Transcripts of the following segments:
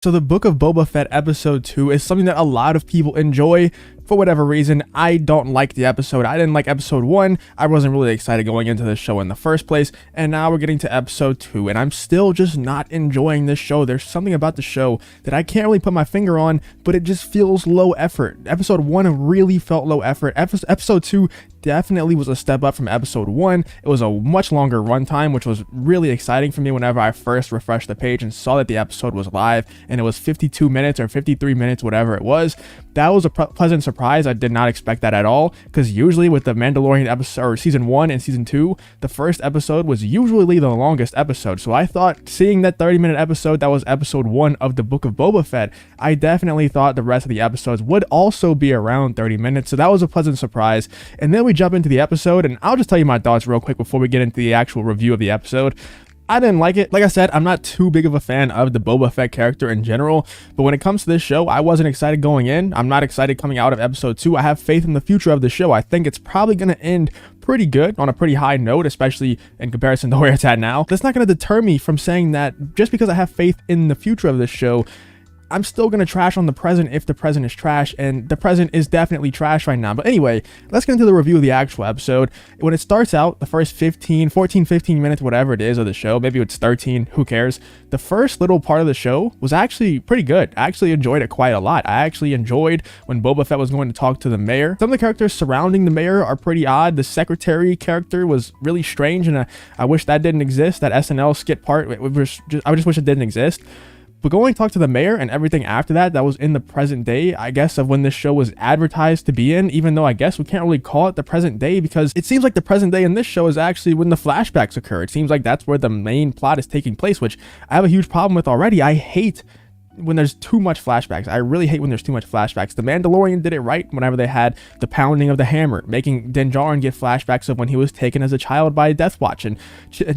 So the Book of Boba Fett episode 2 is something that a lot of people enjoy. For whatever reason, I don't like the episode. I didn't like episode 1. I wasn't really excited going into the show in the first place. And now we're getting to episode 2, and I'm still just not enjoying this show. There's something about the show that I can't really put my finger on, but it just feels low effort. Episode 1 really felt low effort. Episode 2 definitely was a step up from episode 1. It was a much longer runtime, which was really exciting for me whenever I first refreshed the page and saw that the episode was live and it was 52 minutes or 53 minutes, whatever it was. That was a pleasant surprise. I did not expect that at all, because usually with the Mandalorian episode or season 1 and season 2, the first episode was usually the longest episode. So I thought seeing that 30-minute episode that was episode 1 of the Book of Boba Fett, I definitely thought the rest of the episodes would also be around 30 minutes. So that was a pleasant surprise. And then we jump into the episode, and I'll just tell you my thoughts real quick before we get into the actual review of the episode. I didn't like it. Like I said, I'm not too big of a fan of the Boba Fett character in general, but when it comes to this show, I wasn't excited going in. I'm not excited coming out of episode 2. I have faith in the future of the show. I think it's probably going to end pretty good on a pretty high note, especially in comparison to where it's at now. That's not going to deter me from saying that just because I have faith in the future of this show, I'm still going to trash on the present if the present is trash, and the present is definitely trash right now. But anyway, let's get into the review of the actual episode. When it starts out, the first 15 minutes, whatever it is of the show, maybe it's 13, who cares? The first little part of the show was actually pretty good. I actually enjoyed it quite a lot. I actually enjoyed when Boba Fett was going to talk to the mayor. Some of the characters surrounding the mayor are pretty odd. The secretary character was really strange, and I wish that didn't exist. That SNL skit part, I just wish it didn't exist. But going to talk to the mayor and everything after that, that was in the present day, I guess, of when this show was advertised to be in, even though I guess we can't really call it the present day, because it seems like the present day in this show is actually when the flashbacks occur. It seems like that's where the main plot is taking place, which I have a huge problem with already. I hate when there's too much flashbacks. I really hate when there's too much flashbacks. The Mandalorian did it right whenever they had the pounding of the hammer, making Din Djarin get flashbacks of when he was taken as a child by Death Watch and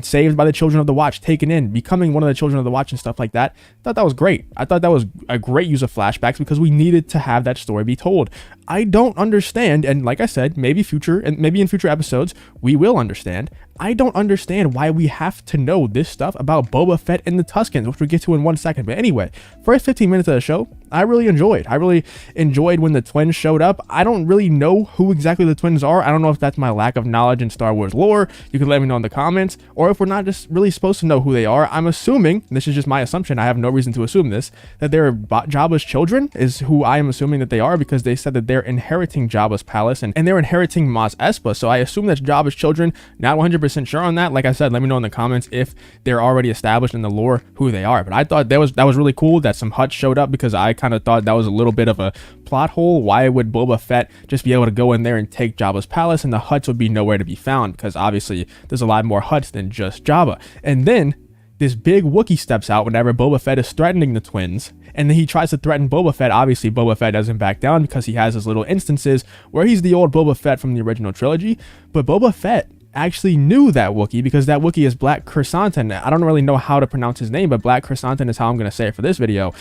saved by the Children of the Watch, taken in, becoming one of the Children of the Watch and stuff like that. I thought that was great. I thought that was a great use of flashbacks because we needed to have that story be told. I don't understand, and like I said, maybe in future episodes we will understand. I don't understand why we have to know this stuff about Boba Fett and the Tuskens, which we'll get to in 1 second. But anyway, first 15 minutes of the show, I really enjoyed when the twins showed up. I don't really know who exactly the twins are. I don't know if that's my lack of knowledge in Star Wars lore. You can let me know in the comments, or if we're not just really supposed to know who they are. I'm assuming, this is just my assumption, I have no reason to assume this, that they're Jabba's children is who I am assuming that they are, because they said that they're inheriting Jabba's palace and they're inheriting Mos Espa. So I assume that's Jabba's children. Not 100% sure on that. Like I said, let me know in the comments if they're already established in the lore who they are. But I thought that was really cool that some Hutts showed up, because I kind of thought that was a little bit of a plot hole. Why would Boba Fett just be able to go in there and take Jabba's palace and the Hutts would be nowhere to be found? Because obviously there's a lot more Hutts than just Jabba. And then this big Wookiee steps out whenever Boba Fett is threatening the twins, and then he tries to threaten Boba Fett. Obviously, Boba Fett doesn't back down because he has his little instances where he's the old Boba Fett from the original trilogy. But Boba Fett actually knew that Wookiee, because that Wookiee is Black Chrysanthemum. I don't really know how to pronounce his name, but Black Chrysanthemum is how I'm going to say it for this video.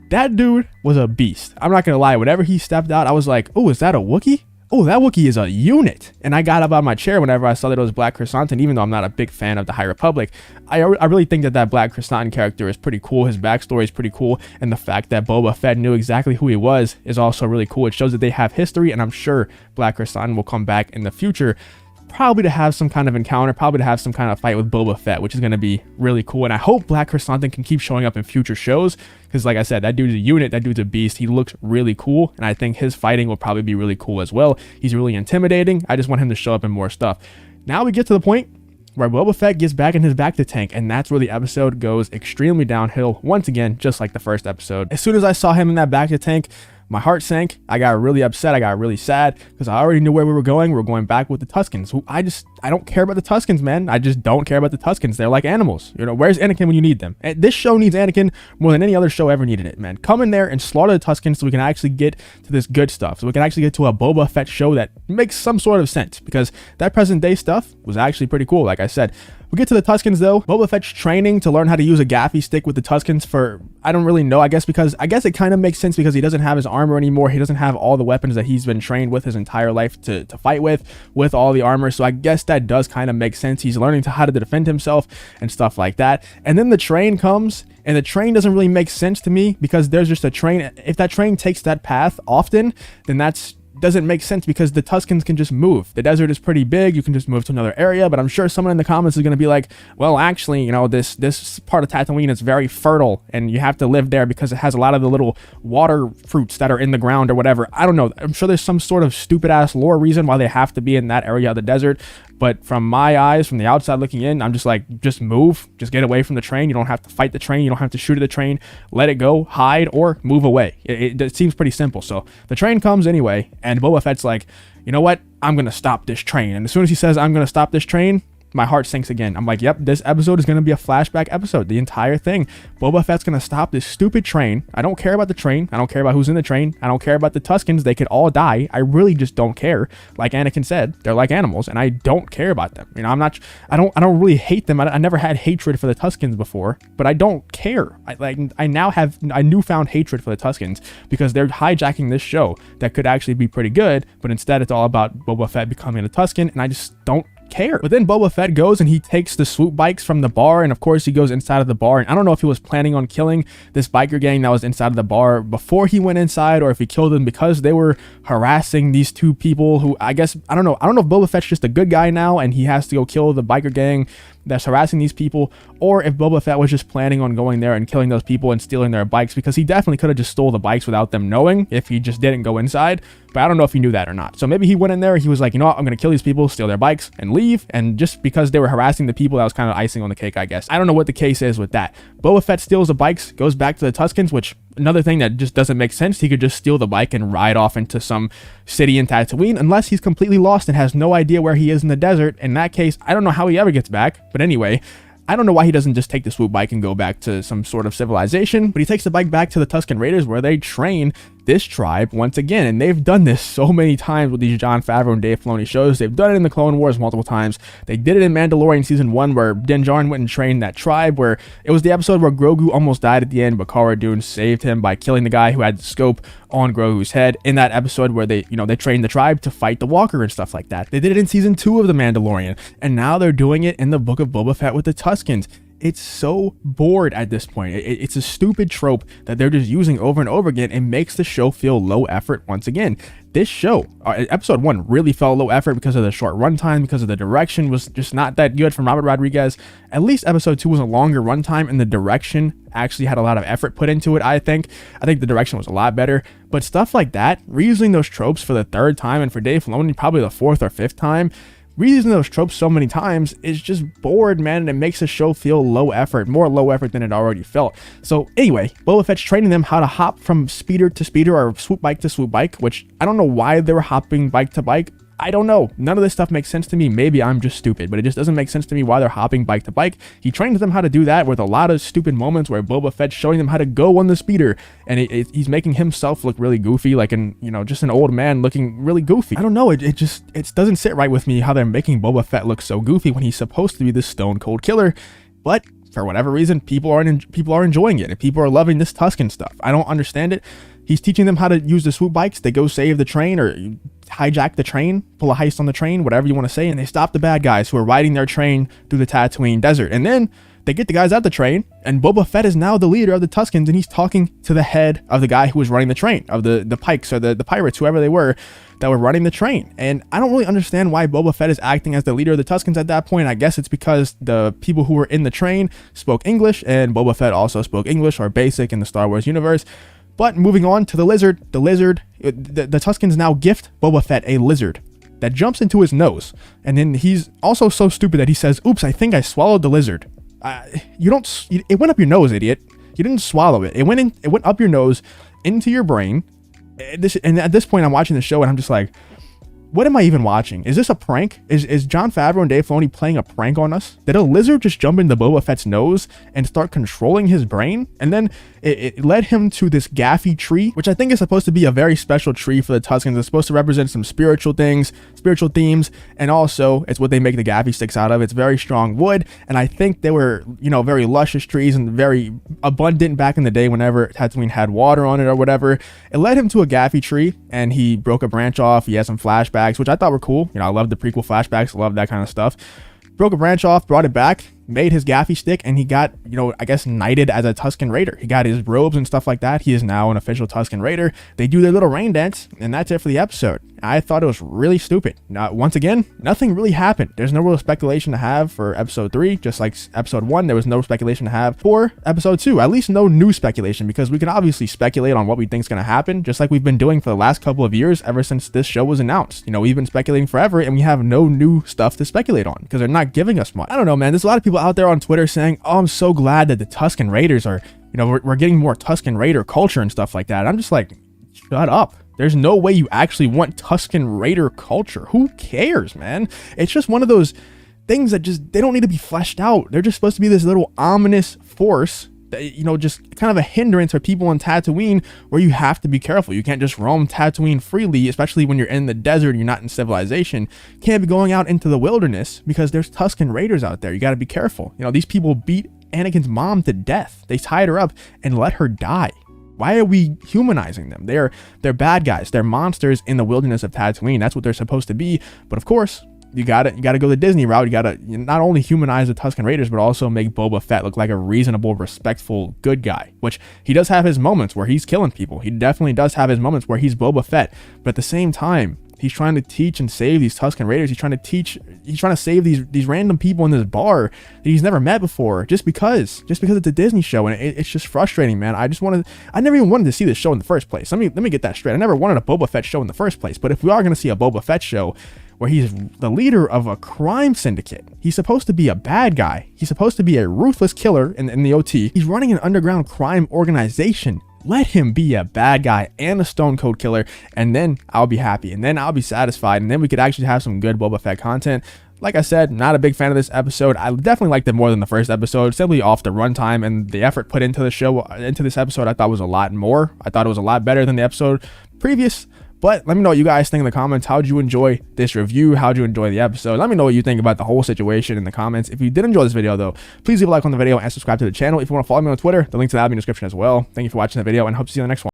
That dude was a beast. I'm not going to lie. Whenever he stepped out, I was like, oh, is that a Wookiee? Oh, that Wookiee is a unit. And I got up out of my chair whenever I saw that it was Black Chrysanthemum, even though I'm not a big fan of the High Republic. I really think that Black Chrysanthemum character is pretty cool. His backstory is pretty cool. And the fact that Boba Fett knew exactly who he was is also really cool. It shows that they have history, and I'm sure Black Chrysanthemum will come back in the future, probably to have some kind of encounter, probably to have some kind of fight with Boba Fett, which is going to be really cool. And I hope Black Chrysanthemum can keep showing up in future shows, because like I said, that dude's a unit, that dude's a beast. He looks really cool, and I think his fighting will probably be really cool as well. He's really intimidating. I just want him to show up in more stuff. Now we get to the point where Boba Fett gets back in his bacta tank, and that's where the episode goes extremely downhill once again, just like the first episode. As soon as I saw him in that bacta tank, my heart sank. I got really upset. I got really sad, because I already knew where we were going. We were going back with the Tuskens, who I don't care about the Tuskens, man. I just don't care about the Tuskens. They're like animals. You know, where's Anakin when you need them? And this show needs Anakin more than any other show ever needed it, man. Come in there and slaughter the Tuskens so we can actually get to this good stuff. So we can actually get to a Boba Fett show that makes some sort of sense, because that present day stuff was actually pretty cool. Like I said, we get to the Tuskens though. Boba Fett's training to learn how to use a gaffy stick with the Tuskens for, I don't really know, I guess it kind of makes sense, because he doesn't have his armor anymore. He doesn't have all the weapons that he's been trained with his entire life to fight with all the armor. So I guess that does kind of make sense. He's learning how to defend himself and stuff like that. And then the train comes, And the train doesn't really make sense to me because there's just a train. If that train takes that path often, then that's doesn't make sense because the Tuscans can just move. The desert is pretty big. You can just move to another area, but I'm sure someone in the comments is going to be like, well, actually, this part of Tatooine is very fertile and you have to live there because it has a lot of the little water fruits that are in the ground or whatever. I don't know. I'm sure there's some sort of stupid ass lore reason why they have to be in that area of the desert. But from my eyes, from the outside looking in, I'm just like, just move, just get away from the train. You don't have to fight the train. You don't have to shoot at the train. Let it go, hide, or move away. It seems pretty simple. So the train comes anyway, and Boba Fett's like, you know what? I'm going to stop this train. And as soon as he says, I'm going to stop this train, my heart sinks again. I'm like, yep, this episode is going to be a flashback episode. The entire thing. Boba Fett's going to stop this stupid train. I don't care about the train. I don't care about who's in the train. I don't care about the Tuskens. They could all die. I really just don't care. Like Anakin said, they're like animals, and I don't care about them. I don't really hate them. I never had hatred for the Tuskens before, but I don't care. I now have a newfound hatred for the Tuskens because they're hijacking this show that could actually be pretty good, but instead it's all about Boba Fett becoming a Tusken, and I just don't care. But then Boba Fett goes and he takes the swoop bikes from the bar, and of course he goes inside of the bar, and I don't know if he was planning on killing this biker gang that was inside of the bar before he went inside, or if he killed them because they were harassing these two people who I don't know if Boba Fett's just a good guy now and he has to go kill the biker gang that's harassing these people, or if Boba Fett was just planning on going there and killing those people and stealing their bikes, because he definitely could have just stole the bikes without them knowing if he just didn't go inside. But I don't know if he knew that or not. So maybe he went in there, he was like, you know what, I'm gonna kill these people, steal their bikes, and leave. And just because they were harassing the people, that was kind of icing on the cake, I guess. I don't know what the case is with that. Boba Fett steals the bikes, goes back to the Tuskens, which another thing that just doesn't make sense. He could just steal the bike and ride off into some city in Tatooine, unless he's completely lost and has no idea where he is in the desert. In that case, I don't know how he ever gets back. But anyway, I don't know why he doesn't just take the swoop bike and go back to some sort of civilization, but he takes the bike back to the Tusken Raiders where they train this tribe once again. And they've done this so many times with these Jon Favreau and Dave Filoni shows. They've done it in the Clone Wars multiple times. They did it in Mandalorian season 1 where Din Djarin went and trained that tribe, where it was the episode where Grogu almost died at the end, but Cara Dune saved him by killing the guy who had the scope on Grogu's head in that episode where they trained the tribe to fight the Walker and stuff like that. They did it in season 2 of The Mandalorian, and now they're doing it in the Book of Boba Fett with the Tuskens. It's so bored at this point. It's a stupid trope that they're just using over and over again. It makes the show feel low effort once again. This show, episode 1, really felt low effort because of the short runtime, because of the direction was just not that good from Robert Rodriguez. At least episode 2 was a longer runtime, and the direction actually had a lot of effort put into it, I think. I think the direction was a lot better. But stuff like that, reusing those tropes for the 3rd time, and for Dave Filoni, probably the 4th or 5th time, reusing those tropes so many times is just bored, man, and it makes the show feel low effort, more low effort than it already felt. So anyway, Boba Fett's training them how to hop from speeder to speeder, or swoop bike to swoop bike, which I don't know why they were hopping bike to bike. I don't know. None of this stuff makes sense to me. Maybe I'm just stupid, but it just doesn't make sense to me why they're hopping bike to bike. He trains them how to do that with a lot of stupid moments where Boba Fett's showing them how to go on the speeder, and he's making himself look really goofy, like just an old man looking really goofy. I don't know. It doesn't sit right with me how they're making Boba Fett look so goofy when he's supposed to be this stone cold killer, but for whatever reason, people are enjoying it, and people are loving this Tusken stuff. I don't understand it. He's teaching them how to use the swoop bikes. They go save the train, or hijack the train, pull a heist on the train, whatever you want to say, and they stop the bad guys who are riding their train through the Tatooine desert. And then they get the guys out the train, and Boba Fett is now the leader of the Tuskens, and he's talking to the head of the guy who was running the train, of the Pikes or the pirates, whoever they were, that were running the train. And I don't really understand why Boba Fett is acting as the leader of the Tuskens at that point. I guess it's because the people who were in the train spoke English, and Boba Fett also spoke English, or basic in the Star Wars universe. But moving on to the lizard, the Tuskens now gift Boba Fett a lizard that jumps into his nose. And then he's also so stupid that he says, oops, I think I swallowed the lizard. It went up your nose, idiot. You didn't swallow it. It went up your nose into your brain. And at this point, I'm watching the show and I'm just like, what am I even watching? Is this a prank? Is Jon Favreau and Dave Filoni playing a prank on us? Did a lizard just jump into Boba Fett's nose and start controlling his brain? And then it led him to this Gaffy tree, which I think is supposed to be a very special tree for the Tuskens. It's supposed to represent some spiritual things, spiritual themes, and also it's what they make the Gaffy sticks out of. It's very strong wood, and I think they were, very luscious trees and very abundant back in the day whenever Tatooine had water on it or whatever. It led him to a Gaffy tree, and he broke a branch off. He had some flashbacks, which I thought were cool. I love the prequel flashbacks. I love that kind of stuff. Broke a branch off, brought it back, made his gaffy stick, and he got, you know, I guess knighted as a Tusken Raider. He got his robes and stuff like that. He is now an official Tusken Raider. They do their little rain dance, and that's it for the episode. I thought it was really stupid. Now, once again, nothing really happened. There's no real speculation to have for episode 3, just like episode 1. There was no speculation to have for episode 2. At least no new speculation, because we can obviously speculate on what we think is going to happen, just like we've been doing for the last couple of years ever since this show was announced. You know, we've been speculating forever, and we have no new stuff to speculate on because they're not giving us much. I don't know, man. There's a lot of people out there on Twitter saying, oh, I'm so glad that the Tusken Raiders are, you know, we're getting more Tusken Raider culture and stuff like that. I'm just like, shut up. There's no way you actually want Tusken Raider culture. Who cares, man? It's just one of those things that just, they don't need to be fleshed out. They're just supposed to be this little ominous force that, you know, just kind of a hindrance for people on Tatooine, where you have to be careful. You can't just roam Tatooine freely, especially when you're in the desert and you're not in civilization. You can't be going out into the wilderness because there's Tusken Raiders out there. You got to be careful. You know, these people beat Anakin's mom to death. They tied her up and let her die. Why are we humanizing them? They're bad guys. They're monsters in the wilderness of Tatooine. That's what they're supposed to be. But of course, you gotta go the Disney route. You gotta not only humanize the Tusken Raiders, but also make Boba Fett look like a reasonable, respectful, good guy. Which he does have his moments where he's killing people. He definitely does have his moments where he's Boba Fett. But at the same time, he's trying to teach and save these Tusken Raiders. He's trying to save these random people in this bar that he's never met before, just because it's a Disney show, and it's just frustrating, man. I never even wanted to see this show in the first place. Let me get that straight. I never wanted a Boba Fett show in the first place. But if we are going to see a Boba Fett show where he's the leader of a crime syndicate, he's supposed to be a bad guy. He's supposed to be a ruthless killer in the OT. He's running an underground crime organization. Let him be a bad guy and a stone cold killer, and then I'll be happy, and then I'll be satisfied, and then we could actually have some good Boba Fett content. Like I said, not a big fan of this episode. I definitely liked it more than the first episode, simply off the runtime and the effort put into the show, into this episode. I thought was a lot more. I thought it was a lot better than the episode previous. But let me know what you guys think in the comments. How'd you enjoy this review? How'd you enjoy the episode? Let me know what you think about the whole situation in the comments. If you did enjoy this video, though, please leave a like on the video and subscribe to the channel. If you want to follow me on Twitter, the link to that will be in the description as well. Thank you for watching the video, and hope to see you in the next one.